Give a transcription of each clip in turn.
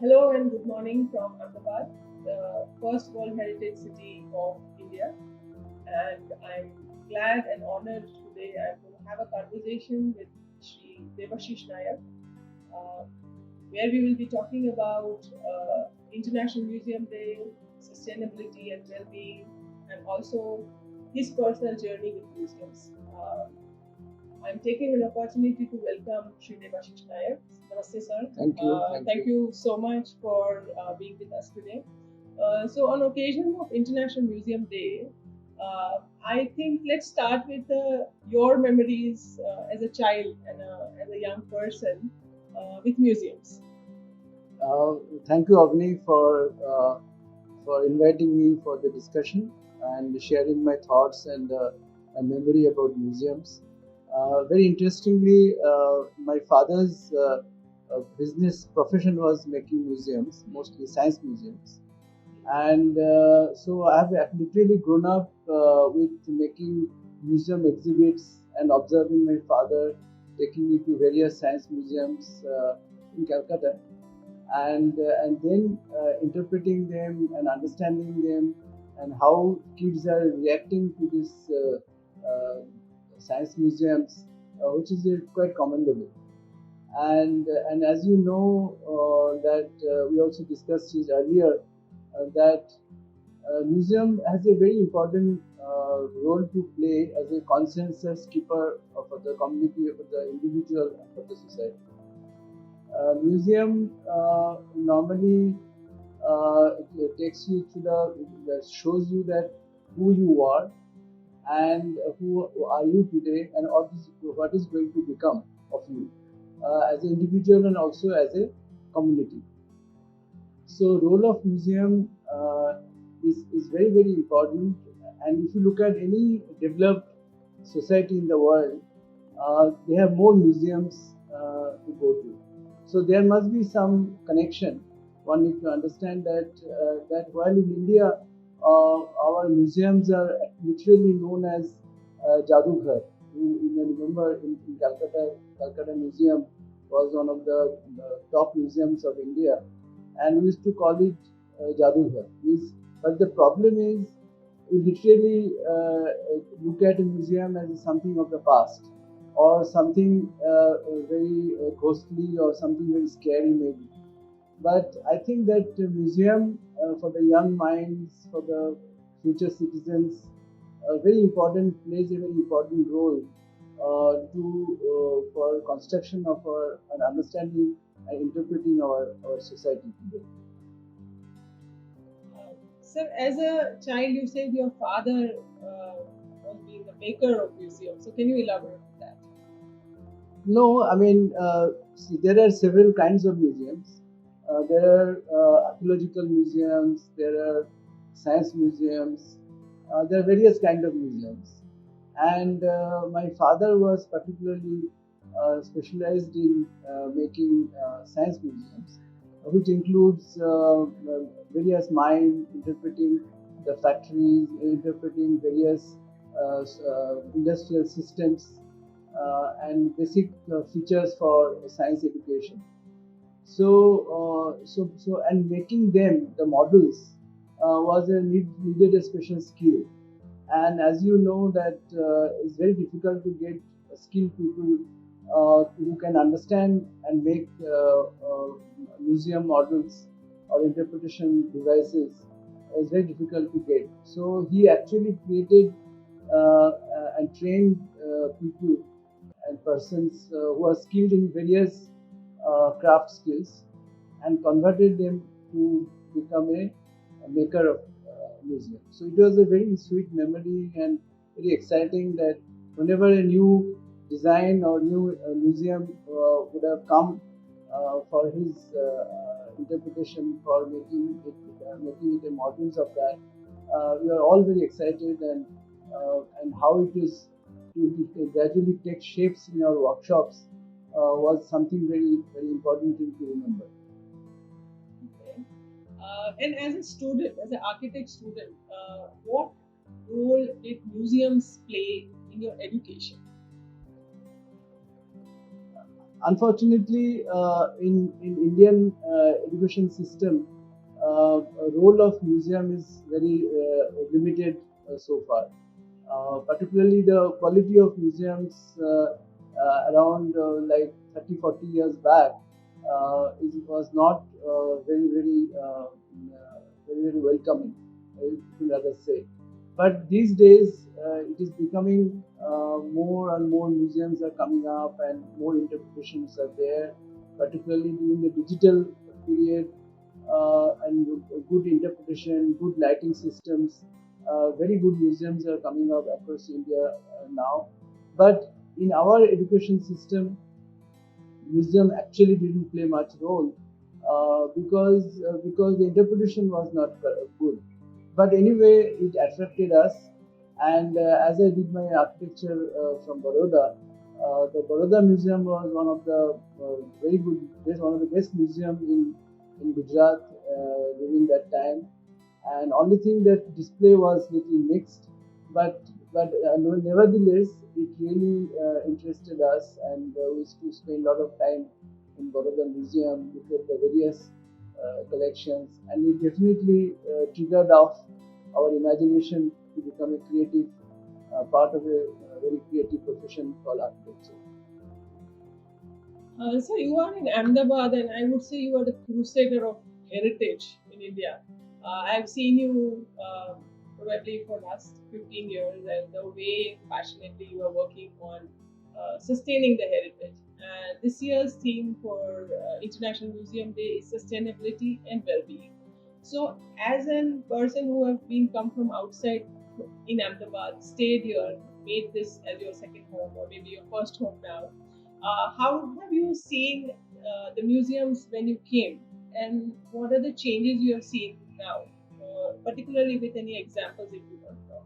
Hello and good morning from Ahmedabad, the first World Heritage City of India. And I'm glad and honored today I'm going to have a conversation with Shri Debashish Nayak, uh, where we will be talking about International Museum Day, sustainability and well-being, and also his personal journey with museums. I'm taking an opportunity to welcome Shri Debashish Nayak. Namaste, sir. Thank you. Thank you so much for being with us today. So, on occasion of International Museum Day, I think let's start with your memories as a child and as a young person with museums. Uh, Thank you, Avani, for inviting me for the discussion and sharing my thoughts and a memory about museums. Very interestingly, my father's business profession was making museums, mostly science museums, and so I have literally grown up with making museum exhibits and observing my father taking me to various science museums in Calcutta, and then interpreting them and understanding them and how kids are reacting to these science museums, which is quite commendable. And as you know, that we also discussed it earlier, that museum has a very important role to play as a consensus keeper for the community, for the individual, and for the society. Museum normally takes you to that shows you that who you are and who are you today, and what is going to become of you as an individual and also as a community. So role of museum is very very important. And if you look at any developed society in the world, they have more museums to go to. So there must be some connection. One need to understand that while in India, our museums are literally known as Jadughar. You may remember in Calcutta Museum was one of the top museums of India, and we used to call it Jadughar. But the problem is, we literally look at a museum as something of the past, or something very ghostly, or something very scary maybe. But I think that the museum, for the young minds, for the future citizens, very important, plays a very important role to for construction of our and understanding and interpreting our society today. Sir, as a child, you said your father was being the maker of museums. So, can you elaborate on that? No, I mean, see, there are several kinds of museums. There are archaeological museums, there are science museums, there are various kind of museums. And my father was particularly specialized in making science museums, which includes various mines, interpreting the factories, interpreting various industrial systems, and basic features for science education. And making them the models was needed a special skill. And as you know, that it's very difficult to get skilled people who can understand and make museum models or interpretation devices. It's very difficult to get. So he actually created and trained people and persons who are skilled in various craft skills, and converted them to become a maker of museum. So it was a very sweet memory and very exciting that whenever a new design or new museum would have come for his interpretation, for making it a models of that, we are all very excited, and how it is to gradually take shapes in our workshops was something very very important thing to remember. Okay. And as a student, as an architect student, what role did museums play in your education? Unfortunately, in Indian education system, role of museum is very limited so far. Particularly the quality of museums around like 30, 40 years back was not very, very welcoming, you could rather say. But these days, it is becoming more and more museums are coming up, and more interpretations are there, particularly during the digital period, and good interpretation, good lighting systems. Very good museums are coming up across India now. But in our education system, museum actually didn't play much role because the interpretation was not good. But anyway, it attracted us, and as I did my architecture from Baroda, the Baroda Museum was one of the very good, one of the best museum in Gujarat during that time. And only thing that display was little mixed, but nevertheless it really interested us, and we used to spend a lot of time in Baroda Museum, look at the various collections, and it definitely triggered off our imagination to become a creative part of a very creative profession called architecture. So you are in Ahmedabad, and I would say you are the crusader of heritage in India. I've seen you probably for last 15 years, and the way passionately you are working on sustaining the heritage. And this year's theme for International Museum Day is sustainability and well-being. So, as a person who have been come from outside in Ahmedabad, stayed here, made this as your second home or maybe your first home now, how have you seen the museums when you came, and what are the changes you have seen now, particularly with any examples if you want to talk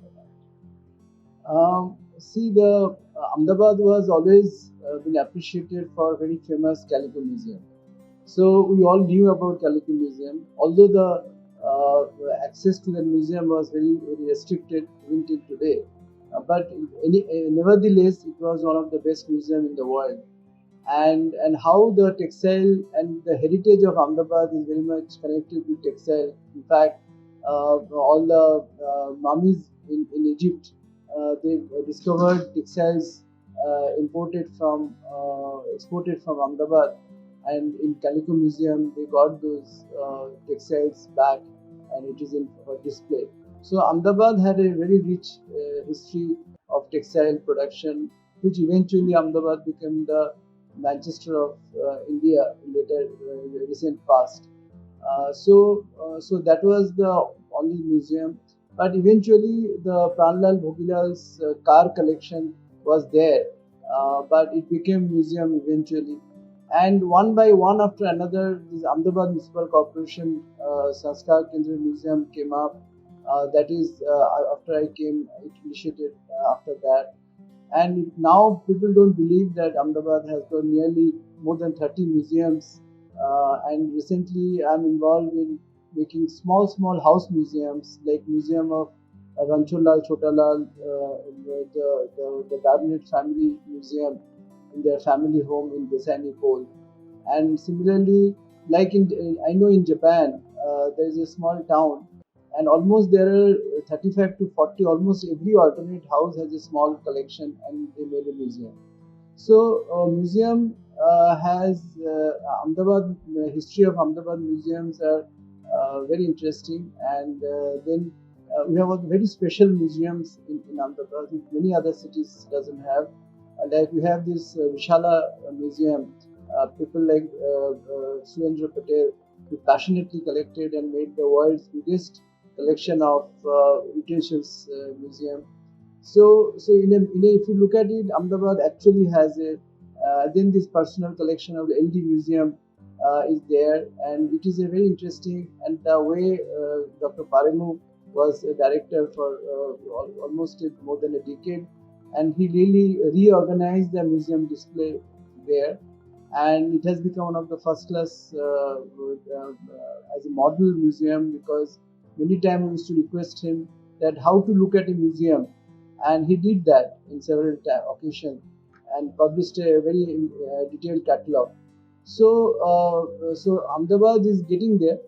about? See, the Ahmedabad was always been appreciated for a very famous Calico Museum. So we all knew about Calico Museum, although access to the museum was very restricted even till today. Nevertheless, it was one of the best museums in the world. And how the textile and the heritage of Ahmedabad is very much connected with textile. In fact, all the mummies in Egypt, they discovered textiles exported from Ahmedabad, and in Calico Museum they got those textiles back, and it is in for display. So Ahmedabad had a very rich history of textile production, which eventually Ahmedabad became the Manchester of India in later recent past. So that was the only museum. But eventually, the Pranlal Bhogilal's car collection was there, but it became museum eventually. And one by one after another, this Ahmedabad Municipal Corporation Sanskar Kendra Museum came up. That is after I came, it initiated after that. And now people don't believe that Ahmedabad has got nearly more than 30 museums. And recently, I'm involved in making small house museums, like Museum of Rancholal Chotalal, the Baronet family museum in their family home in Desani Pole. And similarly, like I know in Japan, there is a small town, and almost there are 35 to 40, almost every alternate house has a small collection, and they made a museum. So museum has Ahmedabad, the history of Ahmedabad museums are very interesting, and then we have very special museums in Ahmedabad, which many other cities doesn't have. Like we have this Vishala museum. People like Surendra Patel, who passionately collected and made the world's biggest collection of utensils museum. So if you look at it, Ahmedabad actually has a then this personal collection of the LD Museum is there, and it is a very interesting. And the way Dr. Paremu was a director for almost more than a decade, and he really reorganized the museum display there, and it has become one of the first class as a model museum, because many times we used to request him that how to look at a museum, and he did that in several occasions. and published a very detailed catalog. So Ahmedabad is getting there,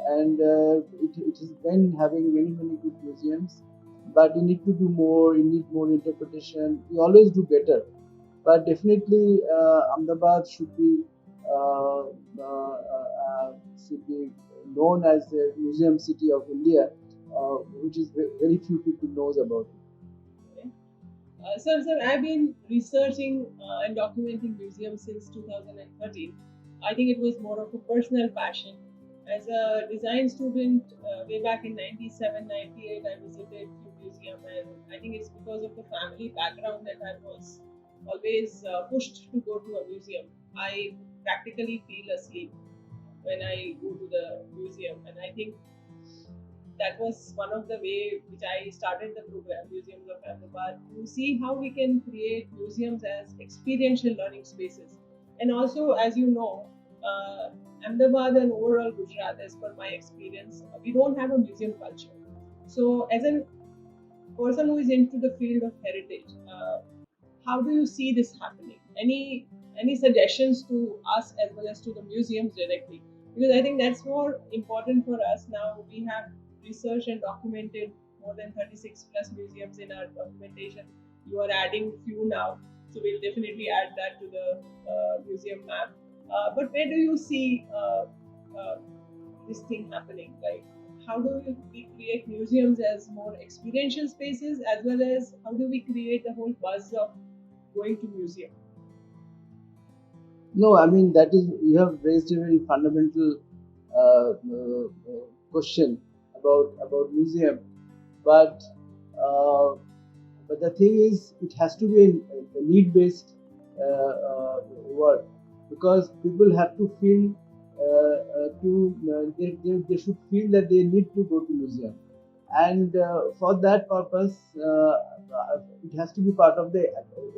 and it is then having many good museums. But you need to do more. You need more interpretation. You always do better, but definitely Ahmedabad uh, uh, should be known as the museum city of India, which is very few people knows about it. Okay. Sir, I've been researching and documenting museums since 2013. I think it was more of a personal passion. As a design student, way back in 97, 98, I visited few museum, and I think it's because of the family background that I was always pushed to go to a museum. I practically feel asleep when I go to the museum, and I think that was one of the way which I started the program, Museums of Ahmedabad, to see how we can create museums as experiential learning spaces. And also, as you know, Ahmedabad and overall Gujarat, as per my experience, we don't have a museum culture. So, as a person who is into the field of heritage, how do you see this happening? Any suggestions to us as well as to the museums directly? Because I think that's more important for us now. We have researched and documented more than 36 plus museums in our documentation. You are adding few now, so we'll definitely add that to the museum map. But where do you see uh, this thing happening? Like, how do we create museums as more experiential spaces, as well as how do we create the whole buzz of going to museum? No, I mean that is you have raised a very fundamental question about museum, but uh, but the thing is, it has to be a need-based work, because people have to feel they should feel that they need to go to museum, and for that purpose, it has to be part of the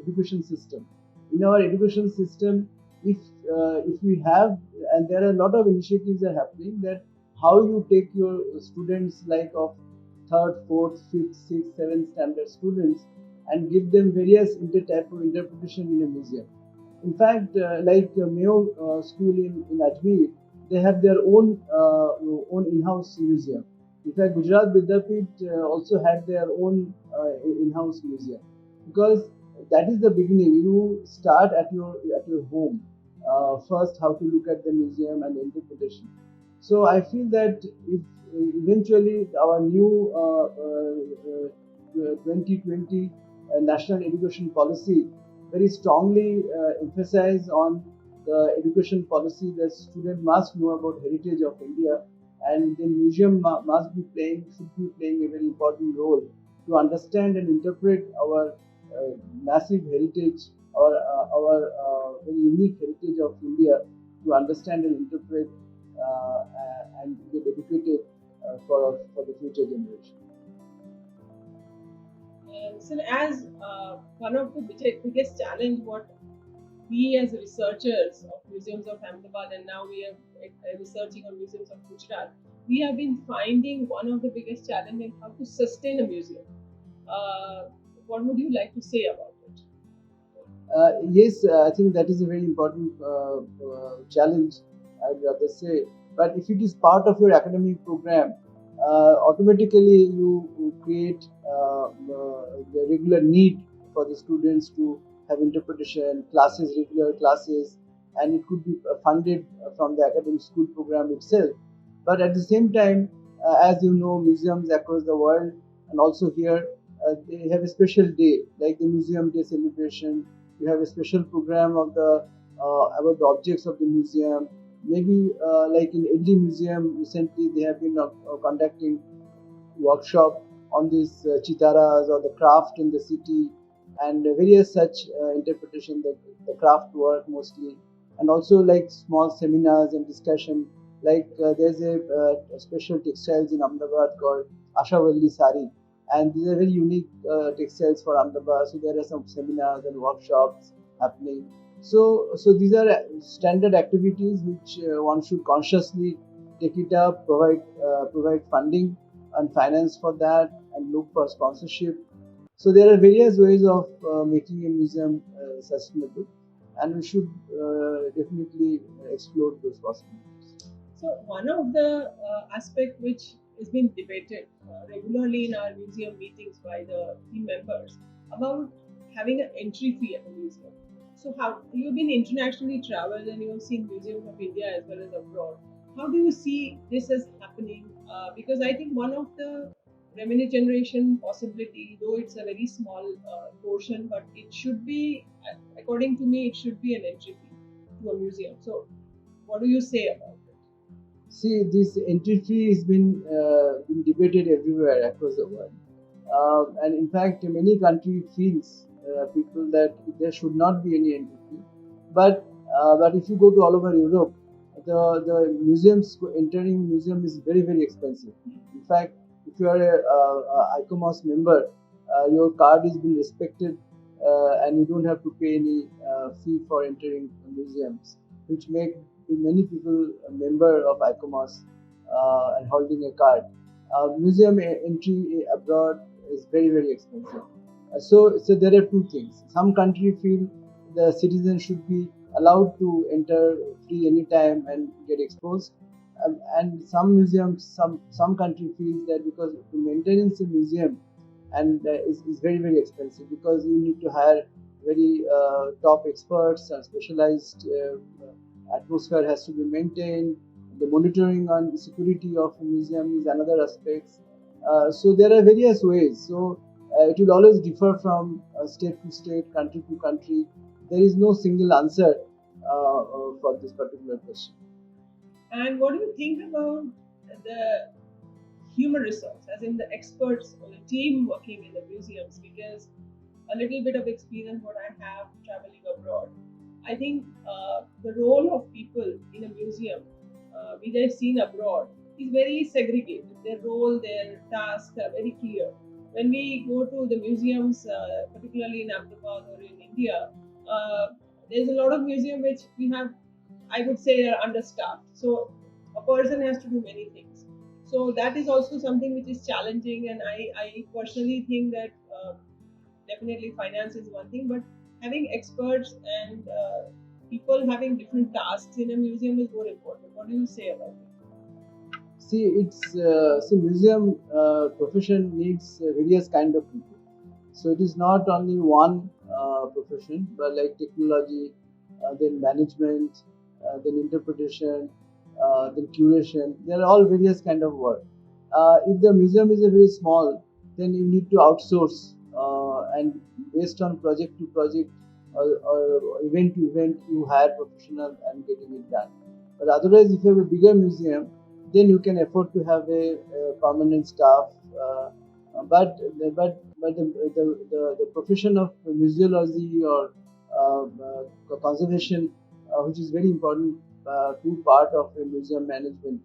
education system. In our education system, if if we have, and there are a lot of initiatives are happening, that how you take your students like of third, fourth, fifth, sixth, seventh standard students and give them various type of interpretation in a museum. In fact, like Mayo School in Ajmer, they have their own in-house museum. In fact, Gujarat Vidyapith also had their own in-house museum, because that is the beginning. You start at your home first, how to look at the museum and interpretation. So I feel that if eventually our new 2020 national education policy very strongly emphasize on the education policy that student must know about heritage of India, and the museum must be playing should be playing a very important role to understand and interpret our massive heritage, our very unique heritage of India, to understand and interpret and get educated for the future generation. And so, as one of the biggest challenge, what we as researchers of museums of Ahmedabad, and now we are researching on museums of Gujarat, we have been finding one of the biggest challenge in how to sustain a museum. Uh, what would you like to say about it? Yes, I think that is a very important challenge, I'd rather say. But if it is part of your academic program, automatically you create the regular need for the students to have interpretation classes, regular classes, and it could be funded from the academic school program itself. But at the same time, as you know, museums across the world and also here, they have a special day, like the Museum Day celebration. You have a special program of the about the objects of the museum. Maybe like in LD Museum recently, they have been conducting workshop on these chitaras or the craft in the city, and various such interpretation, the craft work mostly, and also like small seminars and discussion. Like there's a special textiles in Ahmedabad called Ashavalli Sari, and these are very unique textiles for Ahmedabad. So there are some seminars and workshops happening. So these are standard activities which one should consciously take it up, provide funding and finance for that, and look for sponsorship. So there are various ways of making a museum sustainable, and we should definitely explore those possibilities. So one of the aspect which is being debated regularly in our museum meetings by the team members about having an entry fee at the museum. So how you've been internationally traveled and you've seen museums of India as well as abroad. How do you see this as happening? Because I think one of the revenue generation possibility, though it's a very small portion, but it should be, according to me, it should be an entry fee to a museum. So what do you say about it? See, this entry fee has been debated everywhere across the world, and in fact, many countries feels people that there should not be any entry fee. But if you go to all over Europe, the museums entering museum is very expensive. In fact, if you are a ICOMOS member, your card is being respected, and you don't have to pay any fee for entering museums, which make many people a member of ICOMOS and holding a card. Museum entry abroad is very expensive. So there are two things. Some country feel the citizens should be allowed to enter free anytime and get exposed, and some museums, some country feels that because to maintenance a museum and is very expensive, because you need to hire very top experts and specialized atmosphere has to be maintained. The monitoring on security of a museum is another aspect. So there are various ways. So it will always differ from state to state, country to country. There is no single answer for this particular question. And what do you think about the human resource, as in the experts or the team working in the museums? Because a little bit of experience what I have traveling abroad, I think the role of people in a museum, which I've seen abroad, is very segregated. Their role, their tasks are very clear. When we go to the museums, particularly in Ahmedabad or in India, uh, there's a lot of museum which we have, I would say, are understaffed. So a person has to do many things. So that is also something which is challenging, and I personally think that definitely finance is one thing, but having experts and people having different tasks in a museum is more important. What do you say about it? See, museum profession needs various kind of people. So it is not only one profession, but like technology, then management, then interpretation, then curation. They are all various kind of work. If the museum is a very small, then you need to outsource, and based on project to project or event to event, you hire professional and getting it done. But otherwise, if you have a bigger museum, then you can afford to have a permanent staff. But the profession of museology or conservation, which is very important two part of a museum management,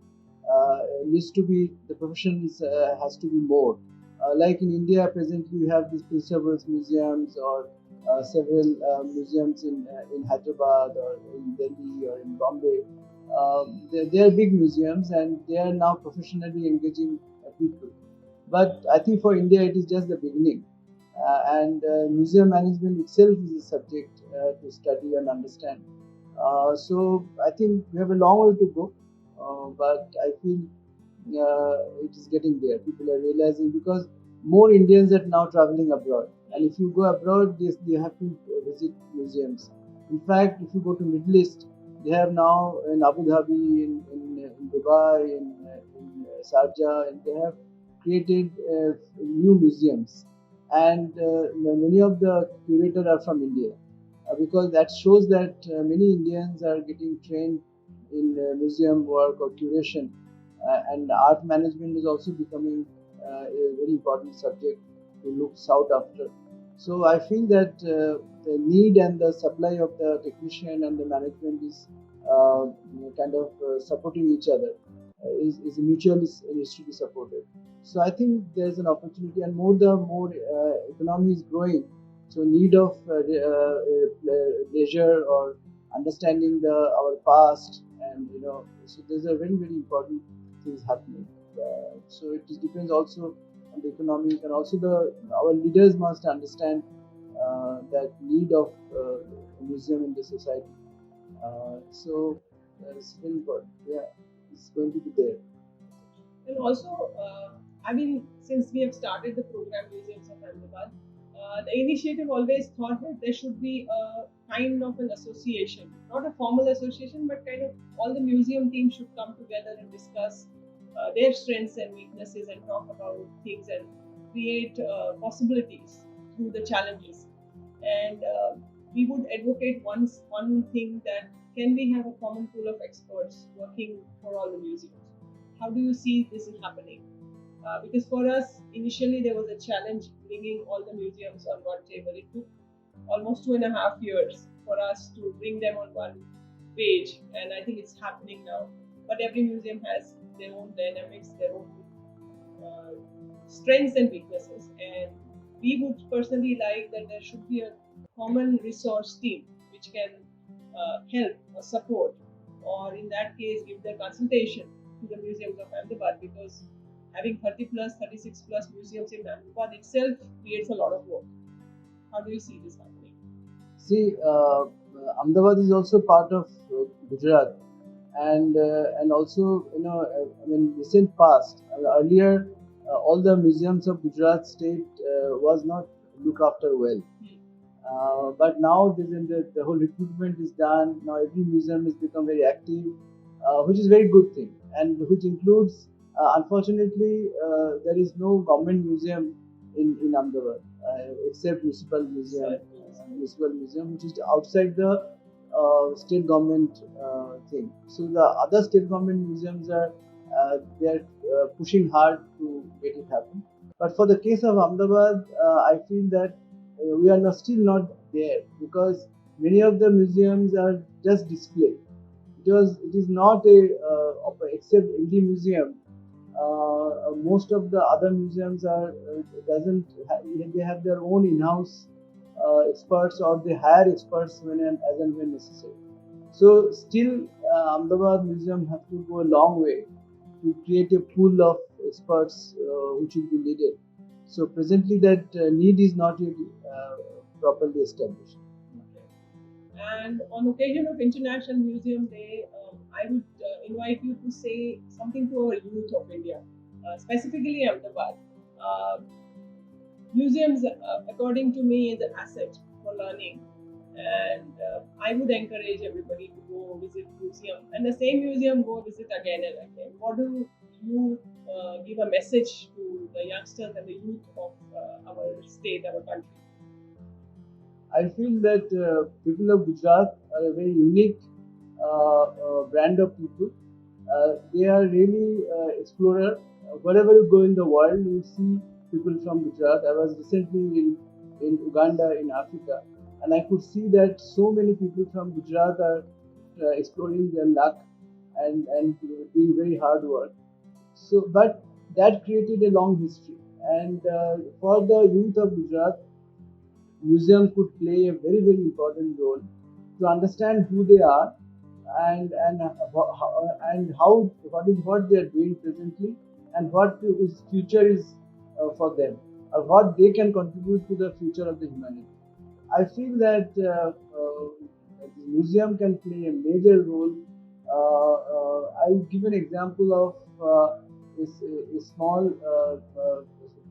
needs to be the profession has to be more. Like in India, presently we have these Prince museums or several museums in Hyderabad or in Delhi or in Bombay. They are big museums and they are now professionally engaging people. But I think for India it is just the beginning, and museum management itself is a subject to study and understand. So I think we have a long way to go, but I feel it is getting there. People are realizing because more Indians are now traveling abroad, and if you go abroad, they have to visit museums. In fact, if you go to Middle East, they have now in Abu Dhabi, in Dubai, in Sharjah, and they have created new museums, and many of the curators are from India, because that shows that many Indians are getting trained in museum work or curation, and art management is also becoming a very important subject to look sought after. So I feel that the need and the supply of the technician and the management is kind of supporting each other. Is mutually needs to be supported. So I think there's an opportunity, and more the more economy is growing, so need of leisure or understanding the our past, and so there's a very important things happening. So it depends also on the economic, and also the our leaders must understand that need of a museum in the society. It's very important. Yeah, it's going to be there. And also, I mean, since we have started the program Museums of Ahmedabad, the initiative always thought that there should be a kind of an association, not a formal association, but kind of all the museum teams should come together and discuss their strengths and weaknesses and talk about things and create possibilities through the challenges. And we would advocate one thing that can we have a common pool of experts working for all the museums? How do you see this is happening? Because for us, initially there was a challenge bringing all the museums on one table. It took almost 2.5 years for us to bring them on one page, and I think it's happening now. But every museum has their own dynamics, their own uh, strengths and weaknesses, and we would personally like that there should be a common resource team which can help or support, or in that case, give the consultation to the museums of Ahmedabad, because having 30 plus, 36 plus museums in Ahmedabad itself creates a lot of work. How do you see this happening? See, Ahmedabad is also part of Gujarat, and also I mean recent past. Earlier, all the museums of Gujarat state was not looked after well. But now the whole recruitment is done. Now every museum has become very active, which is a very good thing, and which includes, unfortunately, there is no government museum in Ahmedabad except municipal museum, which is outside the state government thing. So the other state government museums are they are pushing hard to get it happen. But for the case of Ahmedabad, I feel that we are still not there, because many of the museums are just display. It is not a except MD museum. Most of the other museums are doesn't they have their own in-house experts, or they hire experts as and when necessary. So still, Ahmedabad Museum have to go a long way to create a pool of experts which will be needed. So presently, that need is not yet properly established. And on occasion of International Museum Day, I would invite you to say something to our youth of India, specifically Ahmedabad. Uh, Museums, according to me, is an asset for learning, and I would encourage everybody to go visit museum, and the same museum go visit again and again. What do you give a message to the youngsters and the youth of our state, our country? I feel that people of Gujarat are a very unique brand of people. They are really explorer. Wherever you go in the world, you see people from Gujarat. I was recently in Uganda in Africa, and I could see that so many people from Gujarat are exploring their luck and doing very hard work. So, but that created a long history, and for the youth of Gujarat, museum could play a very important role to understand who they are, and how what they are doing presently, and what is future is for them, or what they can contribute to the future of the humanity. I feel that the museum can play a major role. I'll give an example of a small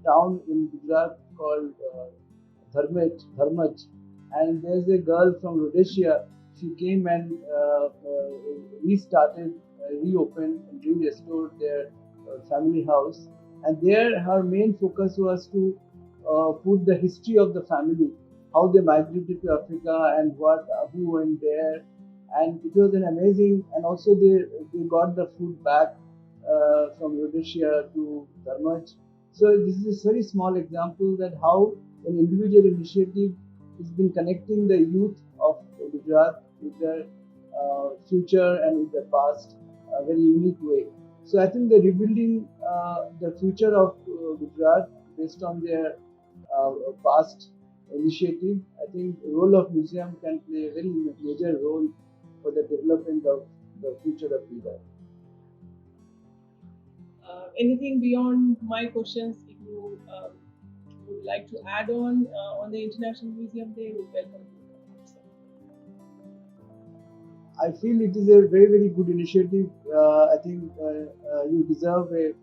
town in Gujarat called Dharmaj, and there's a girl from Rhodesia. She came and restarted, reopened, and restored their family house. And there, her main focus was to put the history of the family, how they migrated to Africa, and who went there. And it was an amazing. And also, they got the food back from Rhodesia to Dharmaj. So this is a very small example that how an individual initiative has been connecting the youth of Gujarat with their future and with their past a very unique way. So I think the rebuilding the future of Gujarat based on their past initiative, I think the role of museum can play a very major role for the development of the future of Gujarat. Anything beyond my questions, if you you would like to add on the International Museum Day, we welcome you. I feel it is a very, very good initiative. I think you deserve a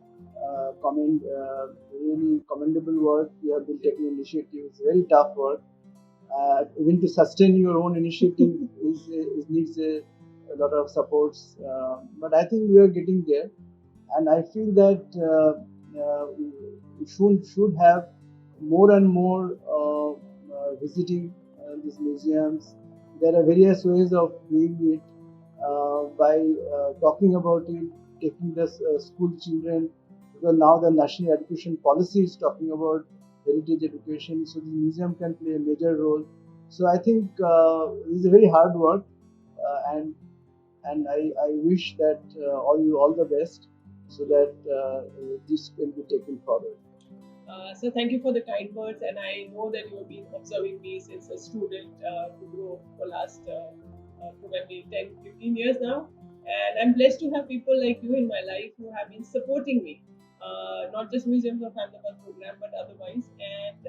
really commendable work. You have been taking initiative. It's very tough work. Even to sustain your own initiative needs a lot of supports. But I think we are getting there, and I feel that we should have more and more visiting these museums. There are various ways of doing it by talking about it, taking the school children, because now the national education policy is talking about heritage education, so the museum can play a major role. So I think this is a very hard work, and I wish that all the best, so that this can be taken forward. So thank you for the kind words, and I know that you have been observing me since a student to grow for last probably 10, 15 years now. And I'm blessed to have people like you in my life who have been supporting me, not just Museums of Ahmedabad program, but otherwise. And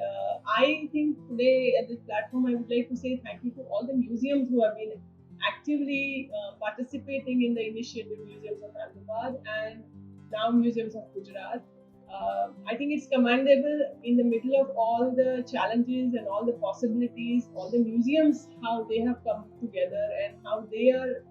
I think today at this platform, I would like to say thank you to all the museums who have been actively participating in the initiative Museums of Ahmedabad and now Museums of Gujarat. I think it's commendable in the middle of all the challenges and all the possibilities, all the museums, how they have come together and how they are,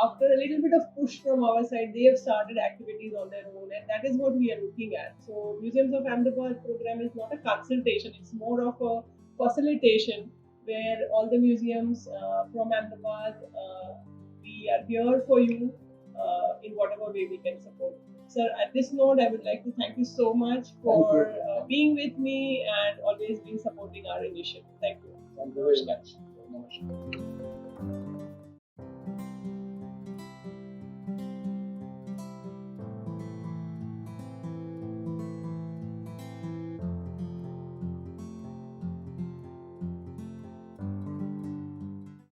after a little bit of push from our side, they have started activities on their own, and that is what we are looking at. So, Museums of Ahmedabad program is not a consultation, it's more of a facilitation where all the museums from Ahmedabad, we are here for you in whatever way we can support. Sir, at this note, I would like to thank you so much for being with me and always being supporting our initiative. Thank you. Thank you very much.